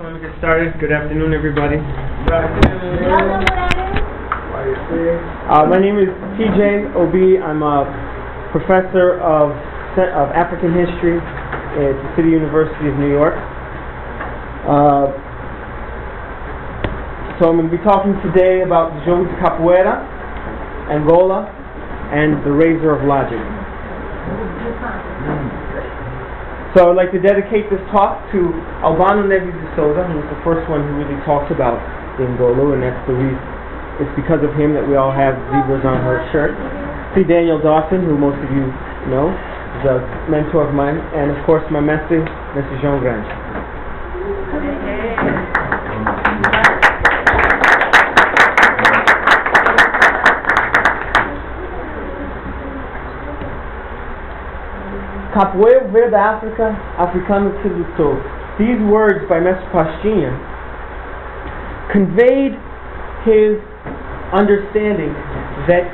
So let me get started. Good afternoon, everybody. Good afternoon. My name is TJ Obi. I'm a professor of African history at the City University of New York. So I'm going to be talking today about the Jogo de Capoeira, Angola, and the Razor of Logic. So I'd like to dedicate this talk to Albano Neves de Souza, who was the first one who really talked about the Ngolo, and that's the reason. It's because of him that we all have zebras on our shirt. See Daniel Dawson, who most of you know, is a mentor of mine, and of course my master, Mr. João Grande. Capoeira veio da África, africano sedutor. These words by Mestre Pastinha conveyed his understanding that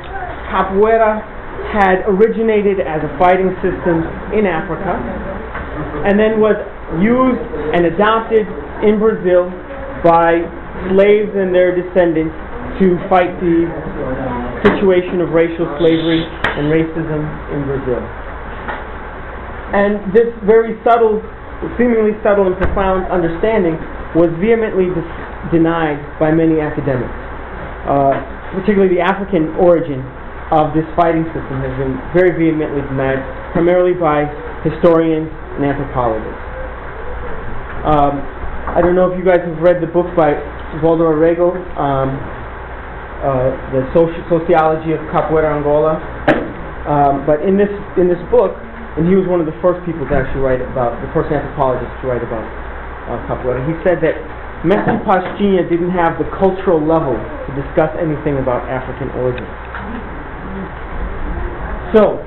Capoeira had originated as a fighting system in Africa and then was used and adopted in Brazil by slaves and their descendants to fight the situation of racial slavery and racism in Brazil. And this very subtle, seemingly subtle and profound understanding was vehemently denied by many academics. Particularly the African origin of this fighting system has been very vehemently denied, primarily by historians and anthropologists. I don't know if you guys have read the book by Waldo Arrego, The Sociology of Capoeira Angola. But in this book, and he was one of the first people to actually write about, the first anthropologist to write about Capoeira. He said that Mestre Pastinha didn't have the cultural level to discuss anything about African origin. So,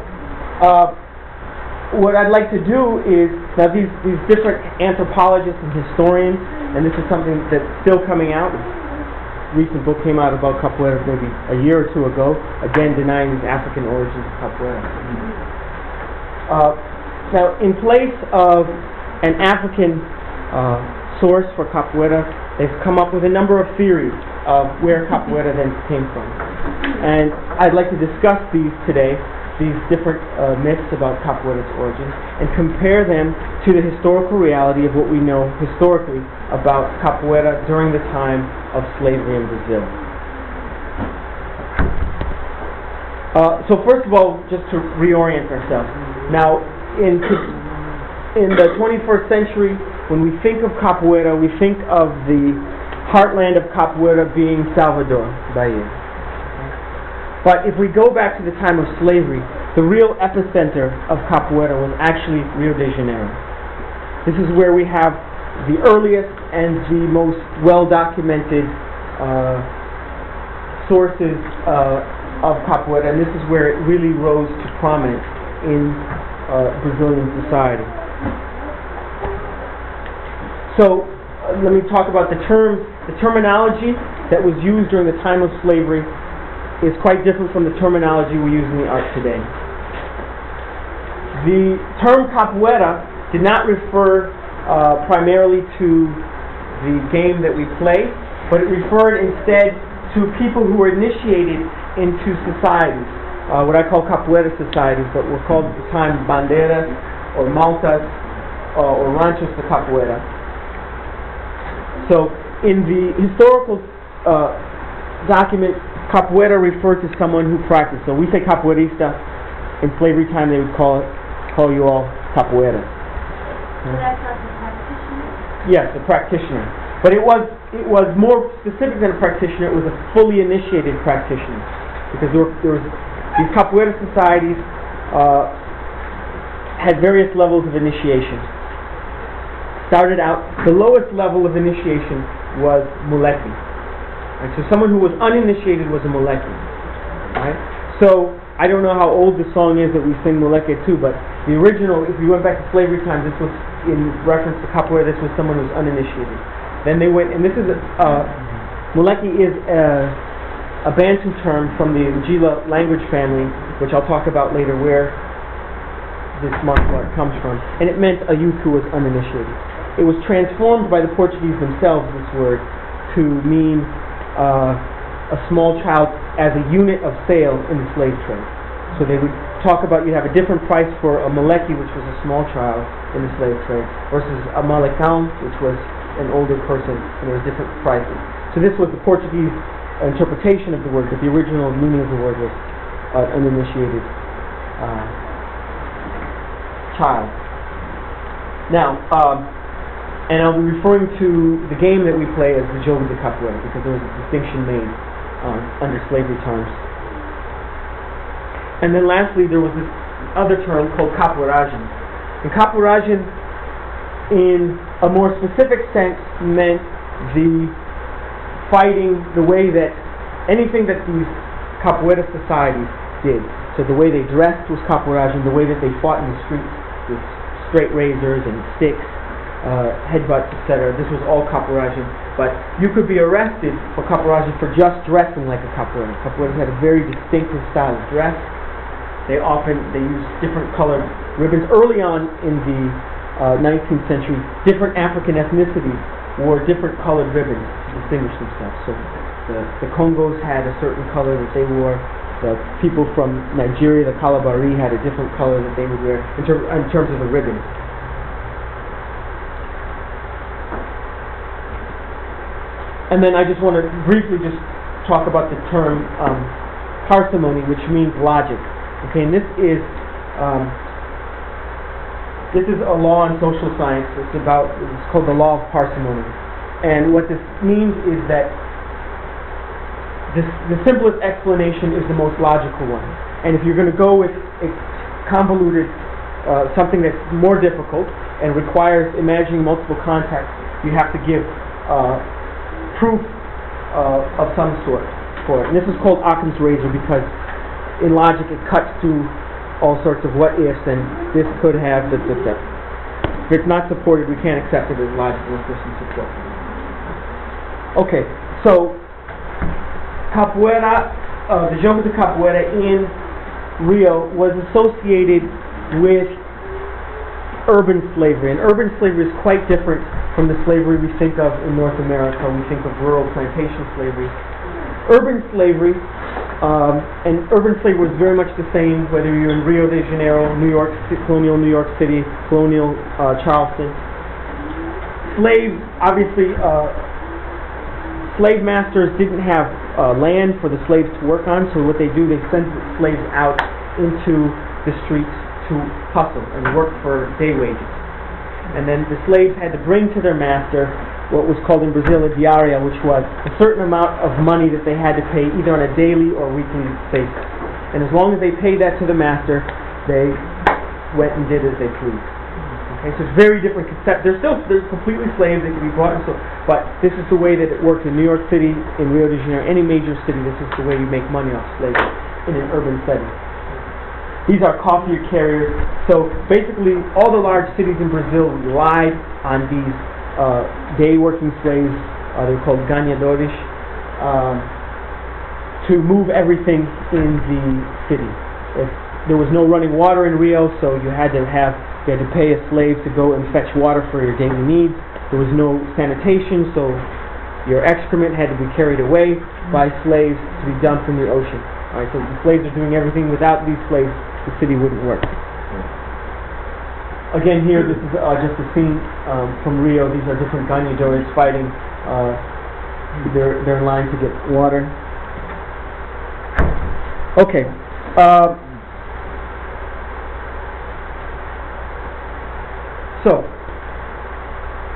what I'd like to do is, now these different anthropologists and historians, and this is something that's still coming out. A recent book came out about Capoeira maybe a year or two ago, again denying these African origins of Capoeira. Now, in place of an African source for Capoeira, they've come up with a number of theories of where Capoeira then came from. And I'd like to discuss these today, these different myths about Capoeira's origin, and compare them to the historical reality of what we know historically about Capoeira during the time of slavery in Brazil. So first of all, just to reorient ourselves. Now, in the 21st century, when we think of Capoeira, we think of the heartland of Capoeira being Salvador, Bahia. But if we go back to the time of slavery, the real epicenter of Capoeira was actually Rio de Janeiro. This is where we have the earliest and the most well-documented sources of Capoeira, and this is where it really rose to prominence in Brazilian society. So let me talk about the terminology that was used during the time of slavery is quite different from the terminology we use in the art today. The term Capoeira did not refer primarily to the game that we play, but it referred instead to people who were initiated into societies, what I call Capoeira societies, but were called at the time bandeiras or maltas or ranchos de Capoeira. So in the historical document, Capoeira referred to someone who practiced. So we say capoeirista. In slavery time, they would call you all capoeira. So that's not the practitioner? Yes, a practitioner. But it was more specific than a practitioner. It was a fully initiated practitioner, because there was these Capoeira societies had various levels of initiation. Started out, the lowest level of initiation was moleque. Right? So someone who was uninitiated was a moleque. Right? So I don't know how old the song is that we sing moleque to, but the original, if you went back to slavery times, this was in reference to Capoeira. This was someone who was uninitiated. Then they went, and this is moleque is a Bantu term from the Ngila language family, which I'll talk about later, where this martial art comes from, and it meant a youth who was uninitiated. it was transformed by the Portuguese themselves, this word, to mean a small child as a unit of sale in the slave trade. So they would talk about you'd have a different price for a maleki, which was a small child in the slave trade, versus a malecão, which was an older person, and there was different prices. So this was the Portuguese interpretation of the word, but the original meaning of the word was an initiated child. Now, and I'll be referring to the game that we play as the Jogo de Capoeira, because there was a distinction made under slavery times. And then lastly, there was this other term called capoeiragem. And capoeiragem, in a more specific sense, meant the fighting, the way that anything that these capoeira societies did. So the way they dressed was capoeiragem, the way that they fought in the streets with straight razors and sticks, headbutts, etc. This was all capoeiragem. But you could be arrested for capoeiragem for just dressing like a capoeira. Capoeiras had a very distinctive style of dress. They used different colored ribbons. Early on in the 19th century, different African ethnicities wore different colored ribbons to distinguish themselves. So the Congos had a certain color that they wore. The people from Nigeria, the Kalabari, had a different color that they would wear in terms of the ribbons. And then I just want to briefly just talk about the term parsimony, which means logic. Okay, and this is a law in social science. It's called the law of parsimony. And what this means is that the simplest explanation is the most logical one. And if you're going to go with a convoluted, something that's more difficult and requires imagining multiple contexts, you have to give proof of some sort for it. And this is called Occam's razor because in logic it cuts through all sorts of what ifs and this could have, If it's not supported, we can't accept it as logical if there's some support. Okay, so Capoeira, the Jogo de Capoeira in Rio was associated with urban slavery, and urban slavery is quite different from the slavery we think of in North America. We think of rural plantation slavery. Urban slavery, and urban slavery was very much the same whether you're in Rio de Janeiro, colonial New York City, colonial Charleston. Slaves, obviously, slave masters didn't have land for the slaves to work on, so what they do, they send the slaves out into the streets to hustle and work for day wages. And then the slaves had to bring to their master what was called in Brazil a diária, which was a certain amount of money that they had to pay either on a daily or weekly basis. And as long as they paid that to the master, they went and did as they pleased. Okay, so it's very different concept. They're completely slaves. They can be bought and sold. But this is the way that it worked in New York City, in Rio de Janeiro, any major city. This is the way you make money off slavery in an urban setting. These are coffee carriers. So basically, all the large cities in Brazil relied on these day working slaves. They're called ganhadores, to move everything in the city. If there was no running water in Rio, so you had to pay a slave to go and fetch water for your daily needs. There was no sanitation, so your excrement had to be carried away by slaves to be dumped in the ocean. All right, so the slaves are doing everything. Without these slaves, the city wouldn't work. Again, here this is just a scene from Rio. These are different ganhadores fighting. They're in line to get water. Okay. So,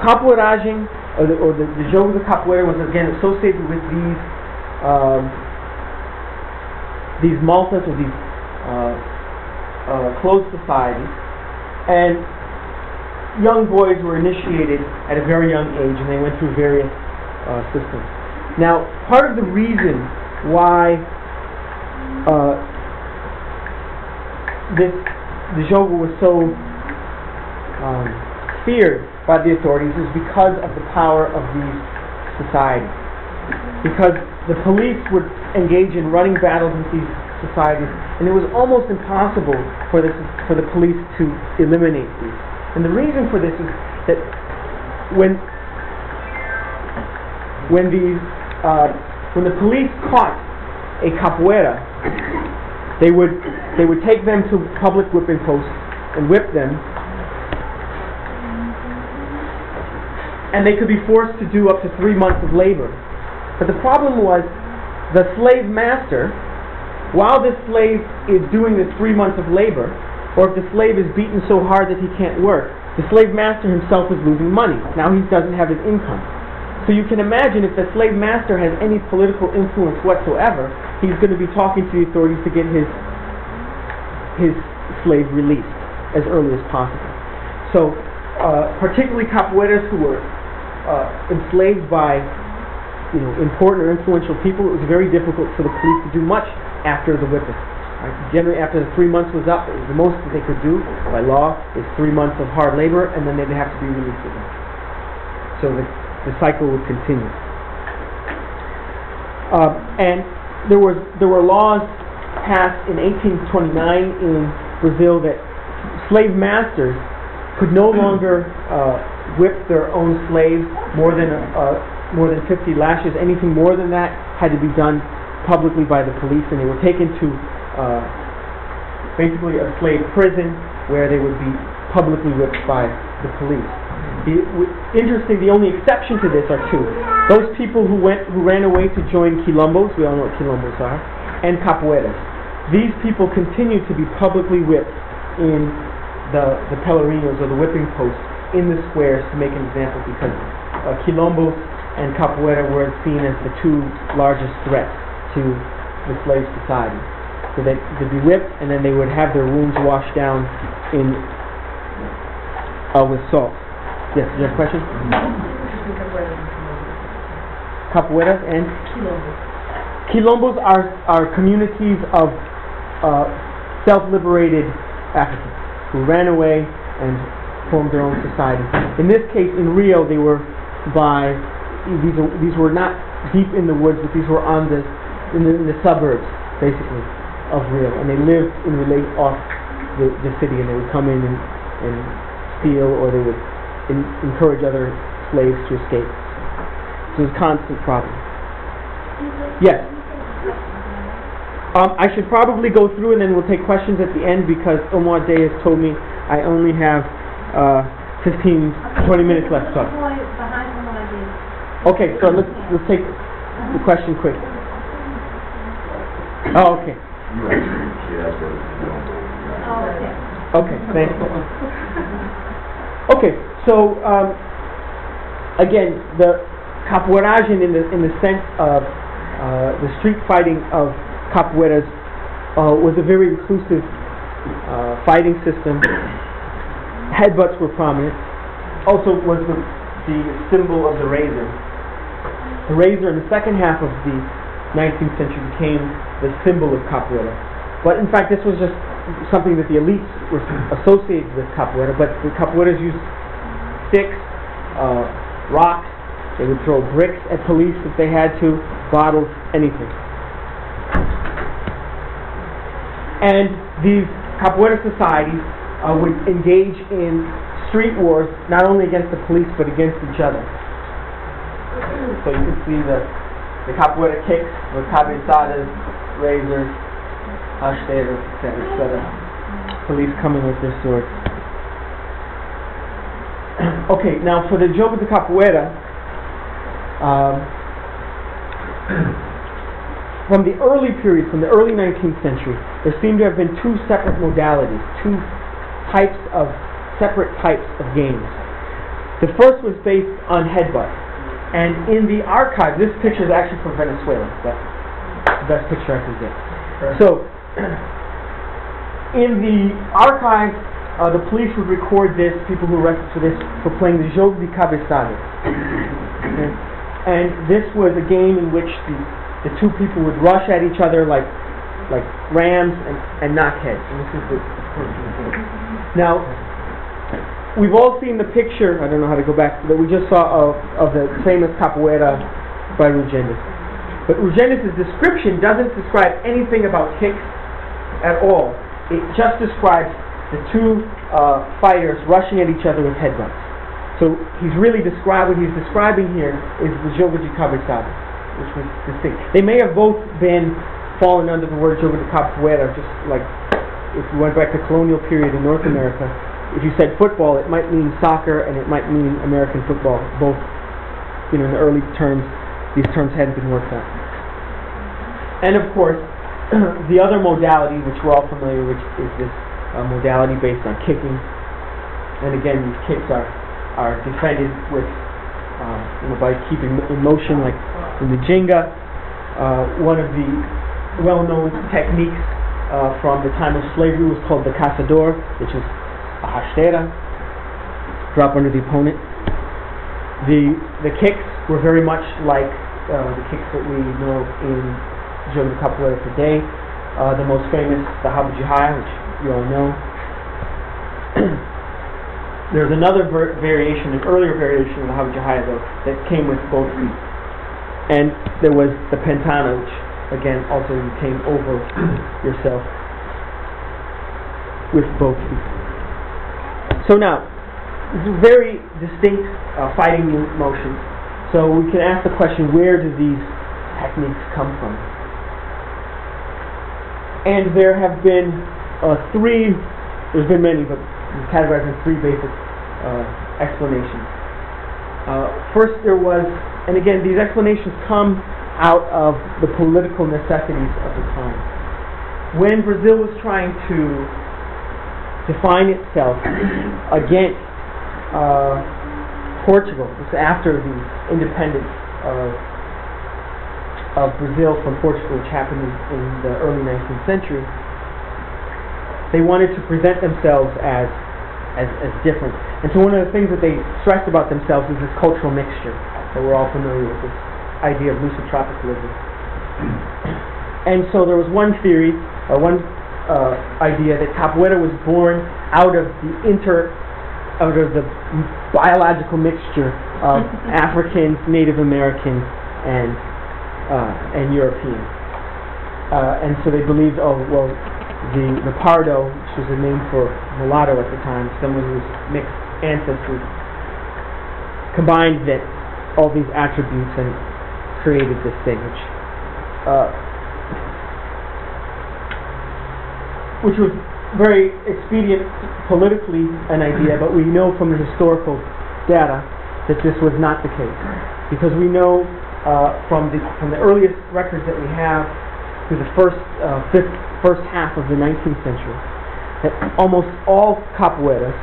capoeiragem, or the Jogo de Capoeira, was again associated with these maltas, or these closed societies, and young boys were initiated at a very young age, and they went through various systems. Now, part of the reason why the Jogo was so feared by the authorities is because of the power of these societies. Because the police would engage in running battles with these societies, and it was almost impossible for the police to eliminate these. And the reason for this is that when the police caught a capoeira, they would take them to public whipping posts and whip them, and they could be forced to do up to 3 months of labor. But the problem was the slave master, while this slave is doing this 3 months of labor, or if the slave is beaten so hard that he can't work, the slave master himself is losing money. Now he doesn't have his income. So you can imagine if the slave master has any political influence whatsoever, he's going to be talking to the authorities to get his slave released as early as possible. So particularly capoeiras who were enslaved by important or influential people, it was very difficult for the police to do much after the whipping. Generally, after the 3 months was up, the most that they could do by law is 3 months of hard labor, and then they'd have to be released again. So the cycle would continue. And there were laws passed in 1829 in Brazil that slave masters could no longer whip their own slaves more than 50 lashes. Anything more than that had to be done publicly by the police, and they were taken to basically a slave prison where they would be publicly whipped by the police. Interesting, the only exception to this are two. Those people who ran away to join quilombos, we all know what quilombos are, and capoeiras. These people continue to be publicly whipped in the pelarinos, or the whipping posts, in the squares to make an example, because quilombos and capoeira were seen as the two largest threats to the slave society. So they'd be whipped, and then they would have their wounds washed down with salt. Yes, you have a question? Capoeiras and quilombos are communities of self-liberated Africans who ran away and formed their own society. In this case, in Rio, they were these were not deep in the woods, but these were in the suburbs, basically, of Rio, and they lived off the city, and they would come in and steal, or they would encourage other slaves to escape. So it was a constant problem. Yes. I should probably go through, and then we'll take questions at the end, because Omar Day has told me I only have 15-20 minutes left. So. Okay, so let's take the question quick. Oh, okay. Okay, thank you. Okay, so again, the capoeiragem in the sense of the street fighting of capoeiras was a very inclusive fighting system. Headbutts were prominent. Also was the symbol of the razor. The razor in the second half of the 19th century became the symbol of capoeira. But in fact, this was just something that the elites were associated with capoeira, but the capoeiras used sticks, rocks. They would throw bricks at police if they had to, bottles, anything. And these capoeira societies would engage in street wars, not only against the police, but against each other. So you can see the capoeira kicks, the cabeçadas, razors, rasteiros, etc. Police coming with their swords. Okay, now for the Jogo de Capoeira, from the early period, from the early 19th century, there seem to have been two separate modalities, separate types of games. The first was based on headbutt. And in the archive, this picture is actually from Venezuela. That's the best picture I can get. So, in the archive, the police would record this, people who arrested for this, for playing the Jogo de Cabeçada. Okay. And this was a game in which the two people would rush at each other like rams and knock heads. And this is the now, we've all seen the picture, I don't know how to go back, that we just saw of the famous capoeira by Rugendes. But Rugendes' description doesn't describe anything about kicks at all. It just describes the two fighters rushing at each other with headbutts. So he's really what he's describing here is the Jogo de Cabeçada, which was distinct. They may have both been fallen under the word Jogo de Capoeira, just like if you went back to colonial period in North America. If you said football, it might mean soccer and it might mean American football. Both, in the early terms, these terms hadn't been worked out. And of course, the other modality, which we're all familiar with, is this modality based on kicking. And again, these kicks are defended with, by keeping in motion, like in the Jenga. One of the well-known techniques from the time of slavery was called the caçador, which is a rasteira, drop under the opponent. The kicks were very much like the kicks that we know in Jogo de Capoeira today. The most famous, the rabo de raia, which you all know. There's another variation, an earlier variation of the rabo de raia, though, that came with both feet. And there was the pentana, which again also you came over yourself with both feet. So now, this is very distinct fighting motions. So we can ask the question, where do these techniques come from? And there have been there's been many, but categorized in three basic explanations. First there was, and again these explanations come out of the political necessities of the time. When Brazil was trying to define itself against Portugal, this is after the independence of Brazil from Portugal, which happened in the early 19th century, they wanted to present themselves as different. And so one of the things that they stressed about themselves is this cultural mixture. So we're all familiar with this idea of lucid tropicalism. And so there was one theory, or one idea, that capoeira was born out of the biological mixture of Africans, Native Americans, and European. And so they believed, the pardo, which was a name for mulatto at the time, someone whose mixed ancestry, combined that all these attributes and created this thing, which was very expedient politically, an idea, but we know from the historical data that this was not the case, because we know from the earliest records that we have through the first half of the 19th century that almost all capoeiras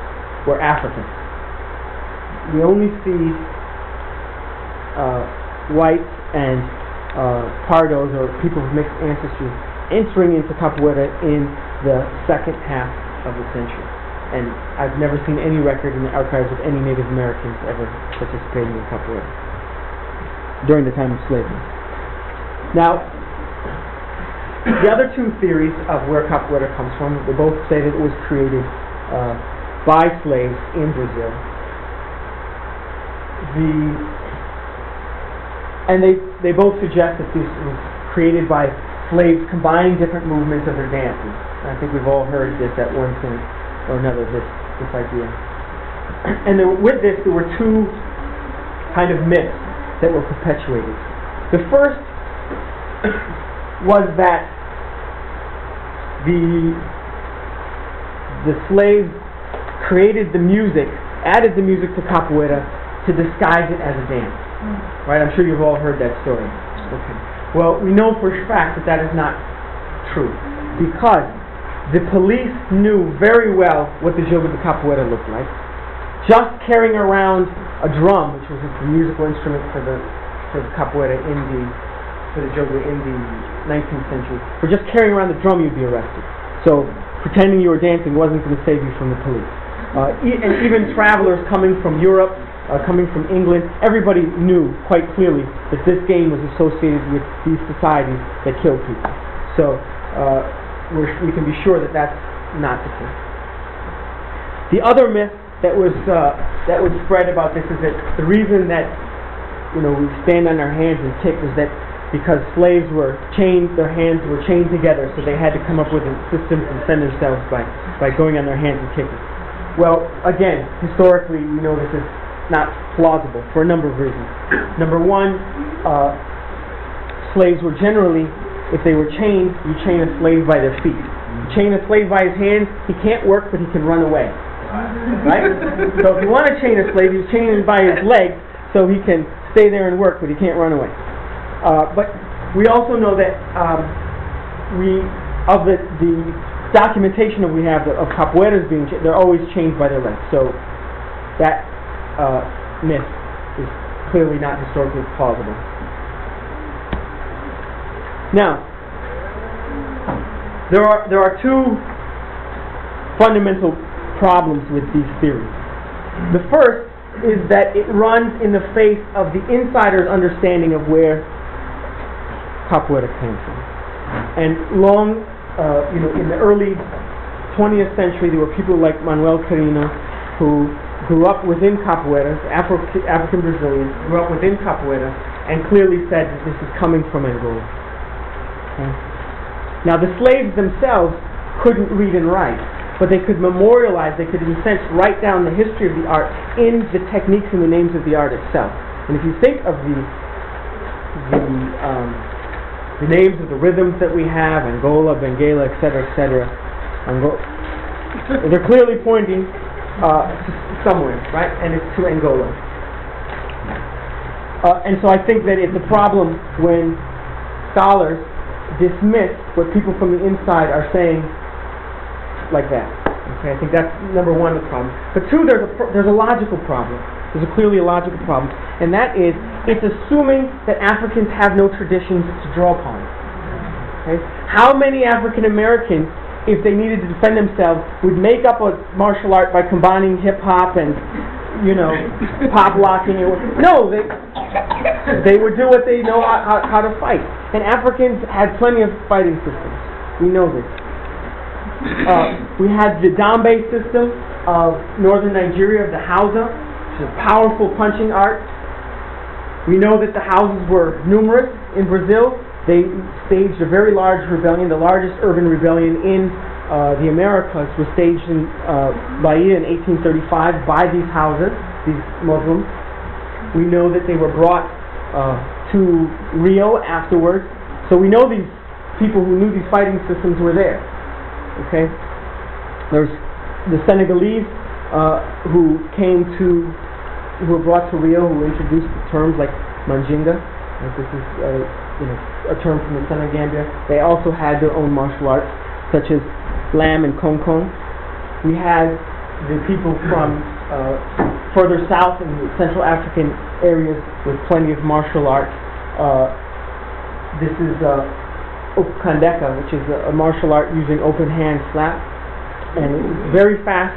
were African. We only see whites and pardos, or people with mixed ancestry, entering into capoeira in the second half of the century. And I've never seen any record in the archives of any Native Americans ever participating in capoeira during the time of slavery. Now, the other two theories of where capoeira comes from, they both say that it was created by slaves in Brazil. And they both suggest that this was created by slaves combining different movements of their dances. And I think we've all heard this at one point or another, this idea. And with this, there were two kind of myths that were perpetuated. The first was that the slaves created the music, added the music to capoeira to disguise it as a dance. Right? I'm sure you've all heard that story. Okay. Well, we know for a fact that is not true, because the police knew very well what the Jogo de Capoeira looked like. Just carrying around a drum, which was a musical instrument for the capoeira for the Jogo in the 19th century, for just carrying around the drum you'd be arrested. So pretending you were dancing wasn't going to save you from the police. And even travelers coming from Europe, coming from England, everybody knew quite clearly that this game was associated with these societies that killed people. So we can be sure that that's not the case. The other myth that was spread about this is that the reason that we stand on our hands and kick is that because slaves were chained, their hands were chained together, so they had to come up with a system to defend themselves by going on their hands and kicking. Well, again, historically, we know this is not plausible for a number of reasons. Number one, slaves were generally, if they were chained, you chain a slave by their feet. You chain a slave by his hands, he can't work, but he can run away. Right? So if you want to chain a slave, you chain him by his legs so he can stay there and work, but he can't run away. But we also know that the documentation that we have of capoeiras being chained, they're always chained by their legs. So that myth is clearly not historically plausible. Now, there are two fundamental problems with these theories. The first is that it runs in the face of the insider's understanding of where capoeira came from. And in the early 20th century, there were people like Manuel Carino who grew up within capoeira, African Brazilians, grew up within capoeira, and clearly said that this is coming from Angola. Okay. Now, the slaves themselves couldn't read and write, but they could memorialize, they could in a sense write down the history of the art in the techniques and the names of the art itself. And if you think of the names of the rhythms that we have, Angola, Benguela, etc., they're clearly pointing somewhere, right? And it's to Angola. And so I think that it's a problem when scholars dismiss what people from the inside are saying like that. Okay, I think that's number one of the problem. But two, there's a logical problem. There's clearly a logical problem, and that is it's assuming that Africans have no traditions to draw upon. Okay? How many African Americans, if they needed to defend themselves, would make up a martial art by combining hip hop and pop locking? No, they would do what they know how to fight. And Africans had plenty of fighting systems. We know this. We had the Dambe system of northern Nigeria, of the Hausa, which is a powerful punching art. We know that the Hausas were numerous in Brazil. They staged a very large rebellion, the largest urban rebellion in the Americas was staged in Bahia in 1835 by these Hausas, these Muslims. We know that they were brought to Rio afterwards. So we know these people who knew these fighting systems were there. Okay? There's the Senegalese who were brought to Rio, who introduced terms like manjinga. This is a term from the Senegambia. They also had their own martial arts, such as lam and kong. We had the people from further south in the Central African areas with plenty of martial arts. This is Ukandeka, which is a martial art using open hand slap, and it's very fast.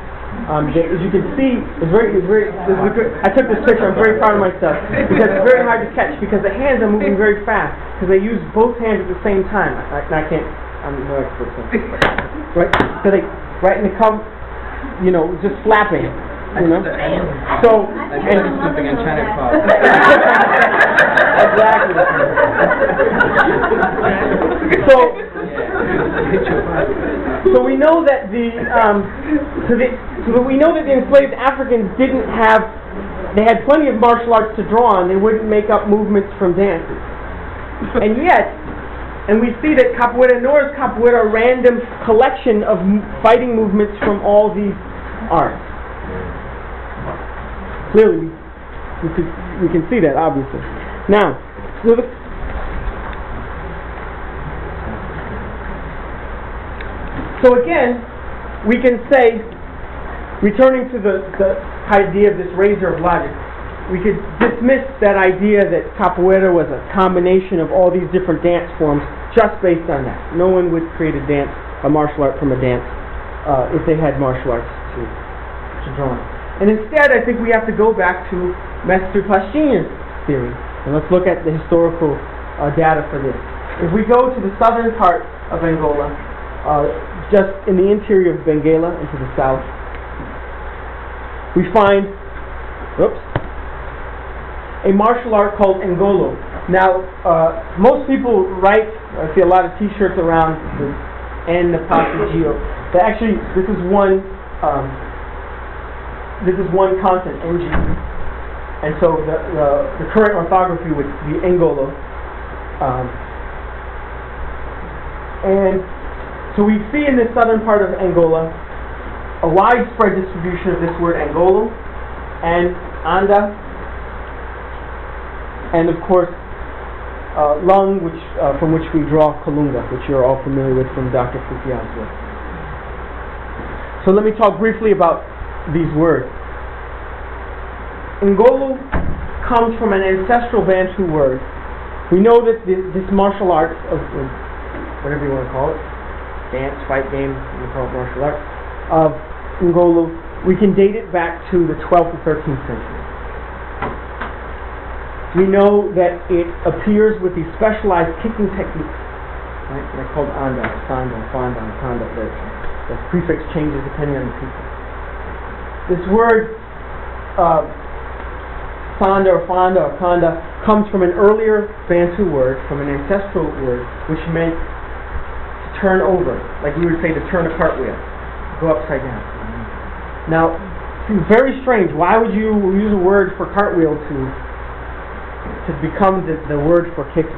As you can see, I took this picture. I'm very proud of myself because it's very hard to catch because the hands are moving very fast because they use both hands at the same time. I can't. I'm no expert, right? So they and they come, just slapping. So and something in China called. Exactly. So we know that the enslaved Africans they had plenty of martial arts to draw on. They wouldn't make up movements from dances, and yet. And we see that capoeira, nor is capoeira a random collection of fighting movements from all these arts. Clearly, we can see that, obviously. Now, so again, we can say, returning to the idea of this razor of logic, we could dismiss that idea that capoeira was a combination of all these different dance forms just based on that. No one would create a martial art from a dance if they had martial arts to draw on. And instead, I think we have to go back to Mestre Pastinha's theory. And let's look at the historical data for this. If we go to the southern part of Angola, just in the interior of Benguela and to the south, we find a martial art called Ngolo. Now, most people write, I see a lot of t-shirts around the N, the Passigio. But actually, this is one consonant, NG. And so the current orthography would be Angolo. And so we see in the southern part of Angola a widespread distribution of this word Angolo and Anda, and of course Lung, from which we draw Kalunga, which you're all familiar with from Dr. Fukia's work. So let me talk briefly about these words. Ngolo comes from an ancestral Bantu word. We know that this martial art of whatever you want to call it, dance, fight game, we call it martial art, of Ngolo, we can date it back to the 12th and 13th century. We know that it appears with these specialized kicking techniques, right? They're called anda, sanda, fanda, kanda. The prefix changes depending on the people. This word sanda or fanda or kanda comes from an earlier Bantu word, from an ancestral word, which meant to turn over, like we would say to turn a cartwheel, go upside down. Now, it's very strange. Why would you use a word for cartwheel to become the word for kicking?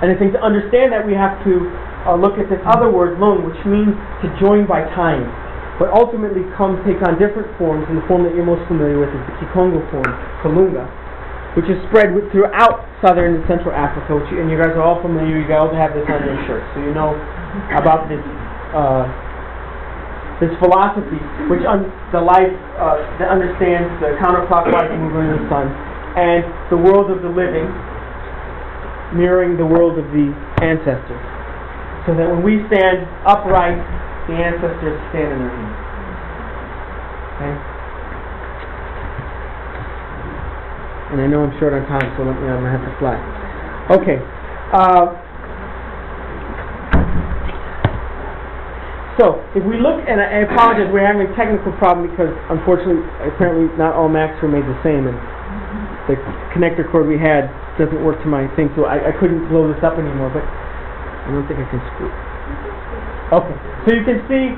And I think to understand that, we have to look at this other word, lung, which means to join by tying, but ultimately take on different forms, and the form that you're most familiar with is the Kikongo form, Kalunga, which is spread throughout southern and central Africa, and you guys are all familiar. You guys have this on your shirt, so you know about this philosophy, which the life that understands the counterclockwise movement of the sun and the world of the living mirroring the world of the ancestors, so that when we stand upright, the ancestors stand in their hands. Okay? And I know I'm short on time, so I'm going to have to fly. Okay. So, if we look, and I apologize, we're having a technical problem because, unfortunately, apparently not all Macs were made the same, and the connector cord we had doesn't work to my thing, so I couldn't blow this up anymore, but I don't think I can screw. Okay, so you can see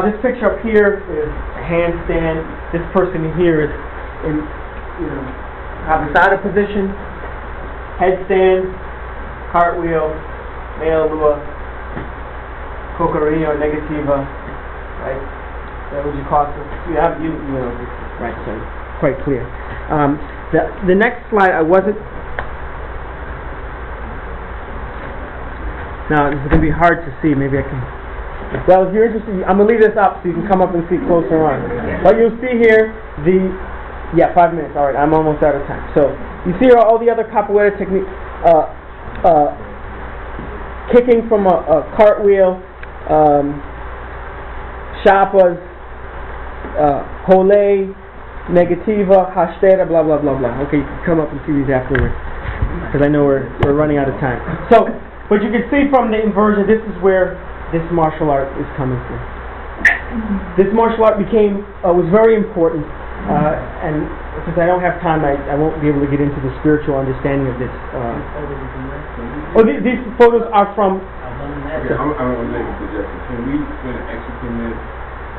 this picture up here is a handstand. This person here is in Habasana position, headstand, cartwheel, male lua, cocorino, negativa, right? That would you call it? You know, right? So quite clear. The next slide, I wasn't. Now this is going to be hard to see. Maybe I can. Well, if you're interested, I'm going to leave this up so you can come up and see closer on. But you'll see here 5 minutes. All right, I'm almost out of time. So you see all the other capoeira techniques, kicking from a cartwheel, chapas, hole, negativa, rasteira, blah blah blah blah. Okay, you can come up and see these afterwards because I know we're running out of time. So, but you can see from the inversion, this is where this martial art is coming from. This martial art was very important, and since I don't have time, I won't be able to get into the spiritual understanding of this. These photos are from. Okay, I'm going to make a suggestion. Can we put an extra 10 minutes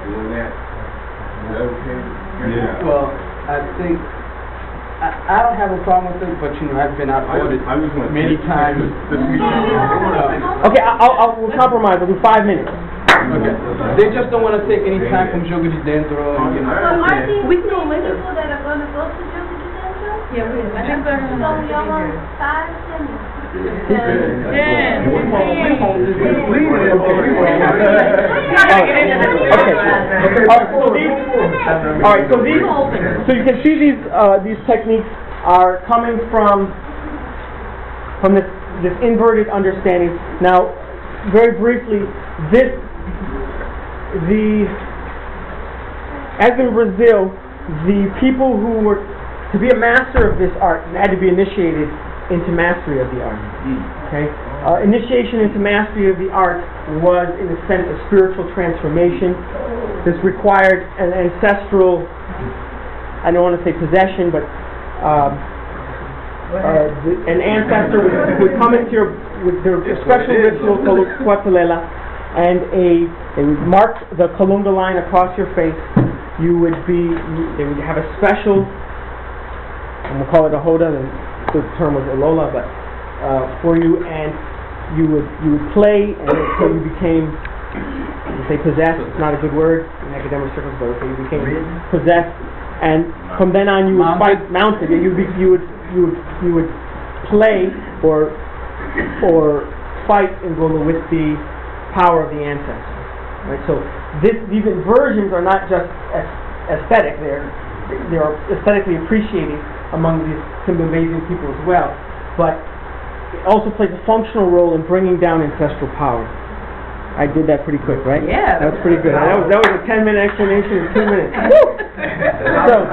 doing that? Is that okay? Yeah. Well, I think I don't have a problem with it, but I've been outvoted many times. Okay, we'll compromise. We'll do 5 minutes. Okay. They just don't want to take any time from Jogo de Dentro. So Martin, we know many people that are going to go to Jogo de Dentro? Yeah, we have. So we almost 5 minutes. So you can see these techniques are coming from this inverted understanding. Now, very briefly, as in Brazil, the people who were to be a master of this art had to be initiated into mastery of the art. Okay, initiation into mastery of the art was, in a sense, a spiritual transformation. This required an ancestral, I don't want to say possession, but an ancestor would come into with their special ritual called Kwatulela, and they would mark the Kalunga line across your face. They would have a special and we'll call it a hoda, and the term was olola, but for you, and you would play until you became, you say possessed, it's not a good word in academic circles, but okay, you became possessed, and from then on you would fight mounted. You would play or fight in Gola with the power of the ancestors. Right? So these inversions are not just aesthetic; they are aesthetically appreciated among these Simbabesian people as well, but it also plays a functional role in bringing down ancestral power. I did that pretty quick, right? Yeah. That's pretty good. That was a 10-minute explanation in 2 minutes. So,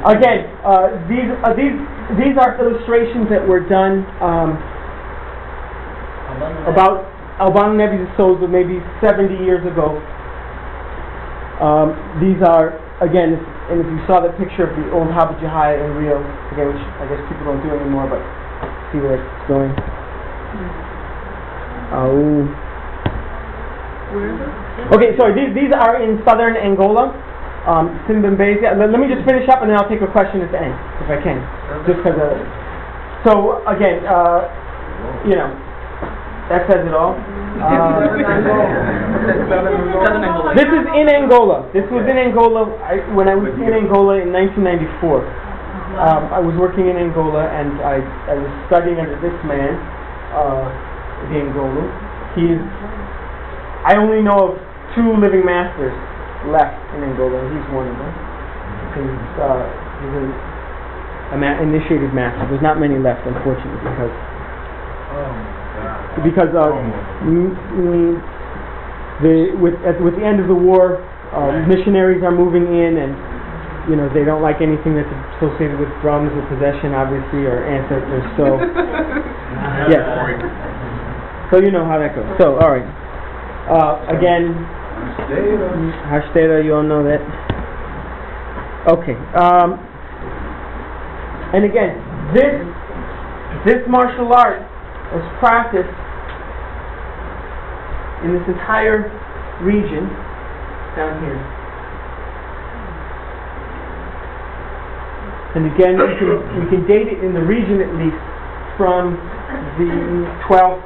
again, these are illustrations that were done about Albano Nebi's Souls maybe 70 years ago. These are, again, and if you saw the picture of the old Habu Jahaya in Rio, again, which I guess people don't do anymore, but see where it's going. Okay, sorry, these are in southern Angola, Simbambesia. Let me just finish up and then I'll take a question at the end, if I can. Just because so, again, you know, that says it all. This is in Angola. This was in Angola when I was in Angola in 1994. I was working in Angola and I was studying under this man, the Angolo. I only know of 2 living masters left in Angola, and he's one of them. He's an initiated master. There's not many left, unfortunately, because with the end of the war, missionaries are moving in, and you know they don't like anything that's associated with drums or possession, obviously, or ancestors. So, yes. So you know how that goes. So, all right. Again, Hashtera, you all know that. Okay. And again, this martial art was practiced in this entire region down here. And again, we can date it in the region at least from the 12th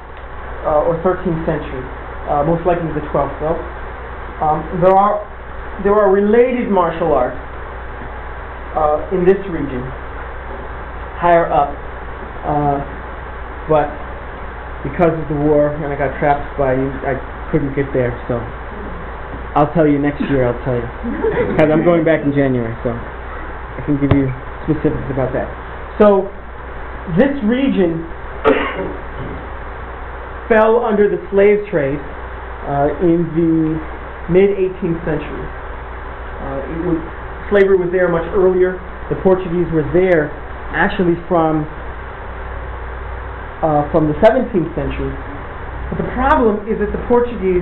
or 13th century. Most likely the 12th though. There are related martial arts in this region, higher up, but because of the war and I got trapped by you, I couldn't get there, so I'll tell you next year, because I'm going back in January, so I can give you specifics about that. So this region fell under the slave trade in the mid-18th century. Slavery was there much earlier. The Portuguese were there actually from the 17th century. But the problem is that the Portuguese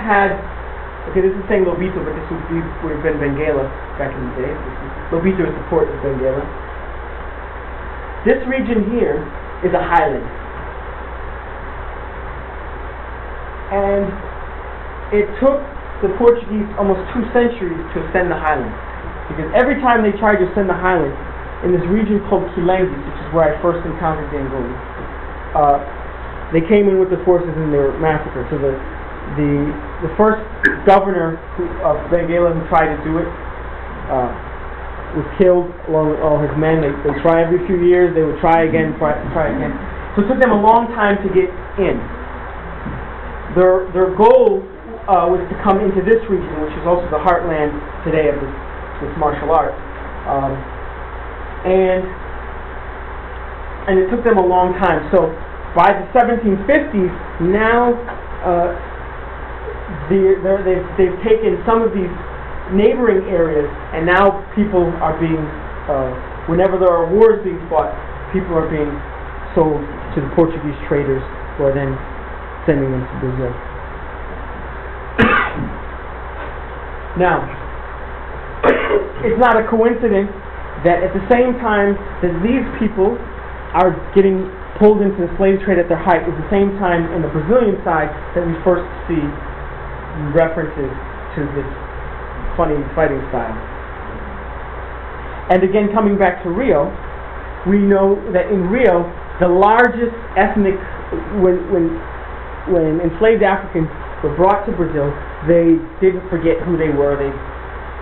had, okay, this is saying Lobito, but this would have been Benguela back in the day. Lobito is the port of Benguela. This region here is a highland. And it took the Portuguese almost 2 centuries to ascend the highland. Because every time they tried to ascend the highland, in this region called Quilengue, which is where I first encountered the Angolans, they came in with the forces and they were massacred. So the first governor of Benguela who tried to do it was killed along with all his men. They try every few years, they would try again, try again. So it took them a long time to get in. Their goal was to come into this region, which is also the heartland today of this martial art. And it took them a long time. So by the 1750s, now they've taken some of these neighboring areas, and now people are being, whenever there are wars being fought, people are being sold to the Portuguese traders who are then sending them to Brazil. Now, it's not a coincidence that at the same time that these people are getting pulled into the slave trade at their height is the same time in the Brazilian side that we first see references to this funny fighting style. And again, coming back to Rio, we know that in Rio, the largest ethnic, when enslaved Africans were brought to Brazil, they didn't forget who they were. They,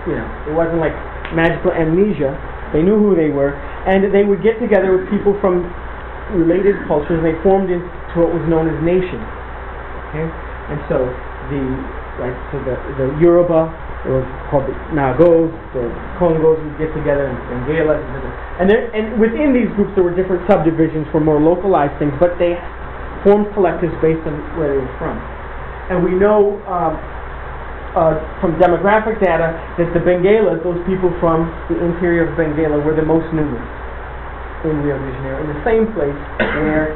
it wasn't like magical amnesia. They knew who they were, and they would get together with people from related cultures, and they formed into what was known as nations. Okay, and so the Yoruba, or called the Nagos, the Congos would get together, and Benguela, and within these groups there were different subdivisions for more localized things, but they formed collectives based on where they were from. And we know from demographic data that the Benguelas, those people from the interior of Benguela, were the most numerous in Rio de Janeiro, in the same place where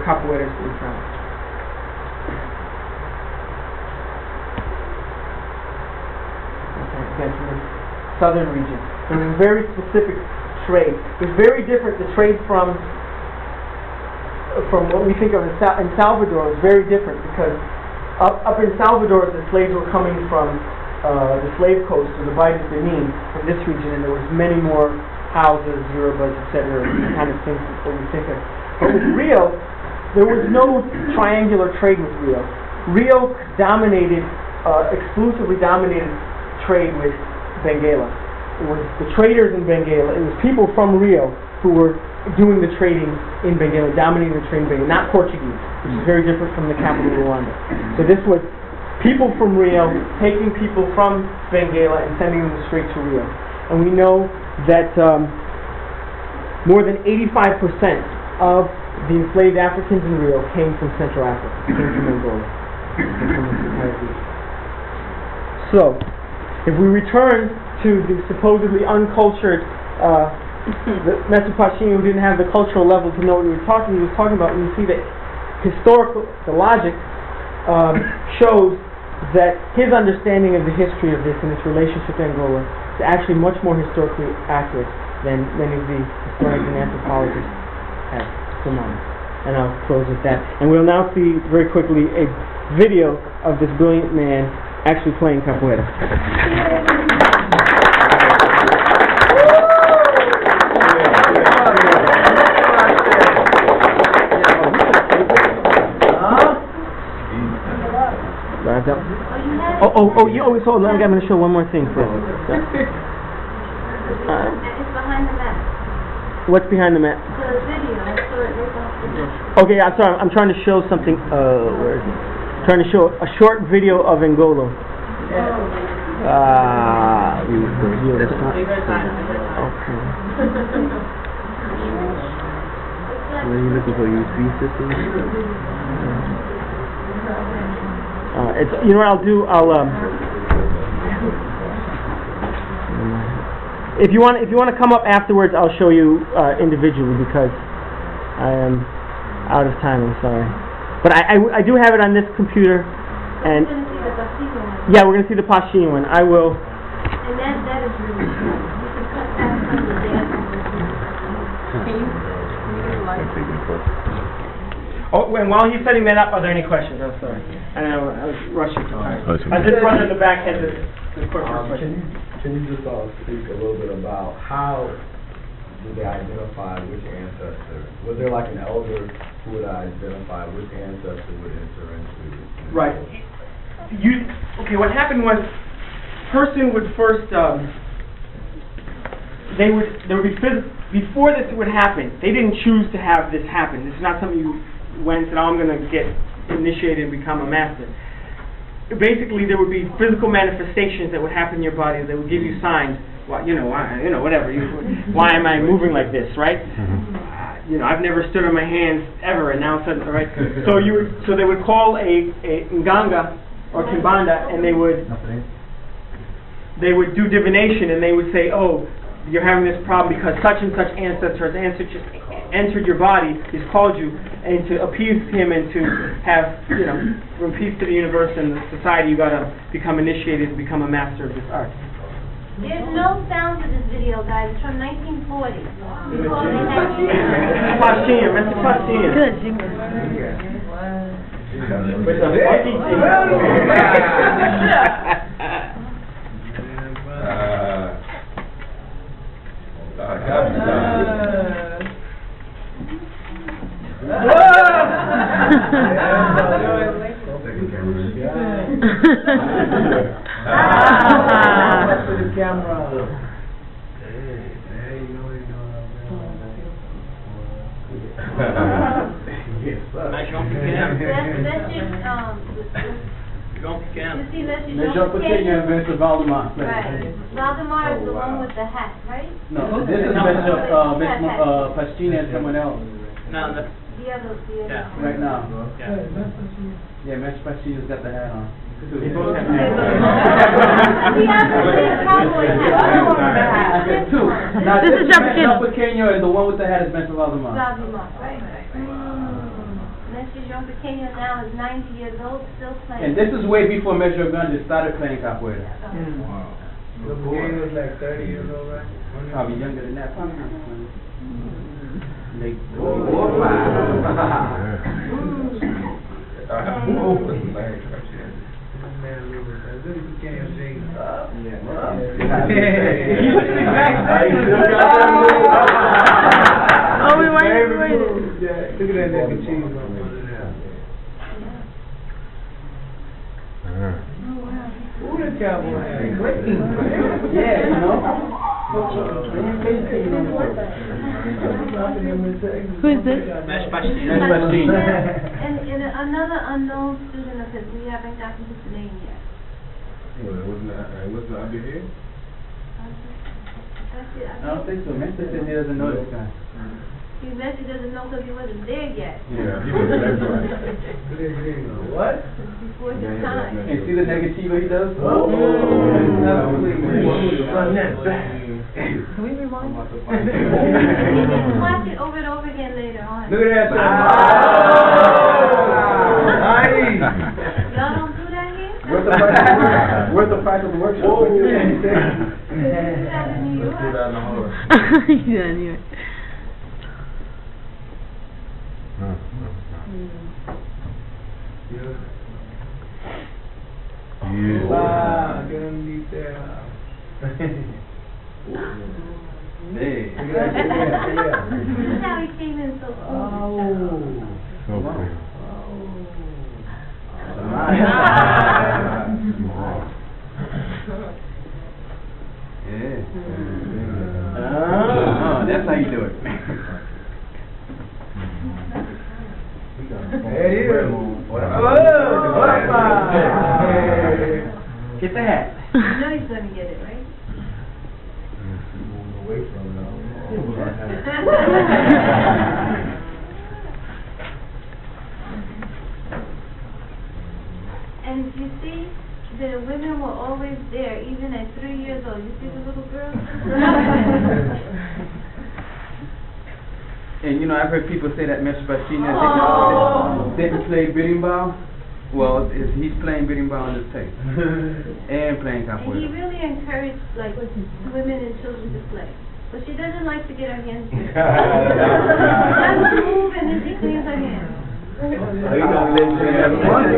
Capoeira is being found. Again, from the southern region. There's a very specific trade. It's very different. The trade from what we think of in Salvador is very different, because up in Salvador the slaves were coming from the slave coast, or the Bight of Benin, from this region, and there was many more houses, Yorubas, etc., kind of things that we think of. But with Rio, there was no triangular trade with Rio. Rio exclusively dominated trade with Benguela. It was the traders in Benguela. It was people from Rio who were doing the trading in Benguela, dominating the trade in Benguela, not Portuguese, which is very different from the capital, Luanda. So this was people from Rio taking people from Benguela and sending them straight to Rio. And we know that more than 85% of the enslaved Africans in Rio came from Central Africa, came from Angola, came from this entire region. So, if we return to the supposedly uncultured the Mesopotamian, who didn't have the cultural level to know what he was talking about, and you see that the logic shows that his understanding of the history of this and its relationship to Angola is actually much more historically accurate than many of the historians and anthropologists have surmised. And I'll close with that. And we'll now see very quickly a video of this brilliant man actually playing capoeira. So I'm going to show one more thing first. It's behind the mat. What's behind the mat? The video. Okay, I'm sorry. I'm trying to show something. Where is it? Trying to show a short video of Angolo. That's not. Okay. What are you looking for? USB system? It's, you know what I'll do? If you want to come up afterwards, I'll show you individually, because I am out of time. I'm sorry, but I do have it on this computer, and yeah, we're going to see the Pashin one. I will. And that is really good. You can cut that from the dance. Can you get a light? Oh, and while he's setting that up, are there any questions? I'm sorry. I know I was rushing too hard. This brother in the back has the question. Can you just speak a little bit about how do they identify which ancestor? Was there like an elder who would identify which ancestor would enter into? Right. Okay, what happened was, person would first, before this would happen, they didn't choose to have this happen. This is not something you went and said, I'm going to get initiated and become a master. Basically, there would be physical manifestations that would happen in your body that would give you signs. Well, whatever. Why am I moving like this, right? I've never stood on my hands ever, and now suddenly, right? So they would call a nganga or kimbanda, and they would do divination, and they would say, oh, you're having this problem because such and such ancestor has entered your body, he's called you, and to appease him and to have, from peace to the universe and the society, you got to become initiated and become a master of this art. There's no sound to this video, guys. It's from 1940. Before they had Good. With a fucking For the camera. Major Pequeño and Bishop Valdemar. Right. Valdemar is the one with the hat, right? No, this is Bishop, Pastina and someone else. No, the, The other. yeah. Right now. Yeah. Yeah, Master Pastina's got the hat on. They both have He has the same cowboy hat. I got two. Now, This is John Major Pequeño and the one with the hat is Bishop Valdemar. Valdemar, right. Mr. João Pequeno now is 90 years old, still playing. And this is way before Major Gunja started playing capoeira. Wow. The game was like 30 years old, right? Probably younger than that. Probably. Late. Oh, we waited. Look at that nigga cheese on Who the cowboy? Yeah, you know. Who is this? Mash Pastina. Master Pastina. And another unknown student of his, we haven't gotten his name yet. What's the idea here? That's it. I don't think so. Master said he doesn't know this guy. He actually doesn't know because he wasn't there yet. Yeah, he was that's right. What? Before his time. And see the negativo he does? Oh. Run that back. Can we rewind? You can watch it over and over again later on. Look at that. Nice. Y'all don't do that here? Worth the price of the workshop. Oh. You do that in New York? Yeah, I knew it. Wow, get underneath there. Hey. Look how he came in so cool. Yeah. Oh, that's how you do it. There it is. Get the hat. You know he's gonna get it, right? Away from it. And you see, the women were always there, even at 3 years old. You see the little girl? And you know, I've heard people say that Mr. Pastina didn't play berimbau. Well, he's playing berimbau on this tape. And playing And he capoeira. really encouraged, like, women and children to play. But she doesn't like to get her hands dirty. She doesn't move and then she cleans her hands. Are you gonna let me have fun?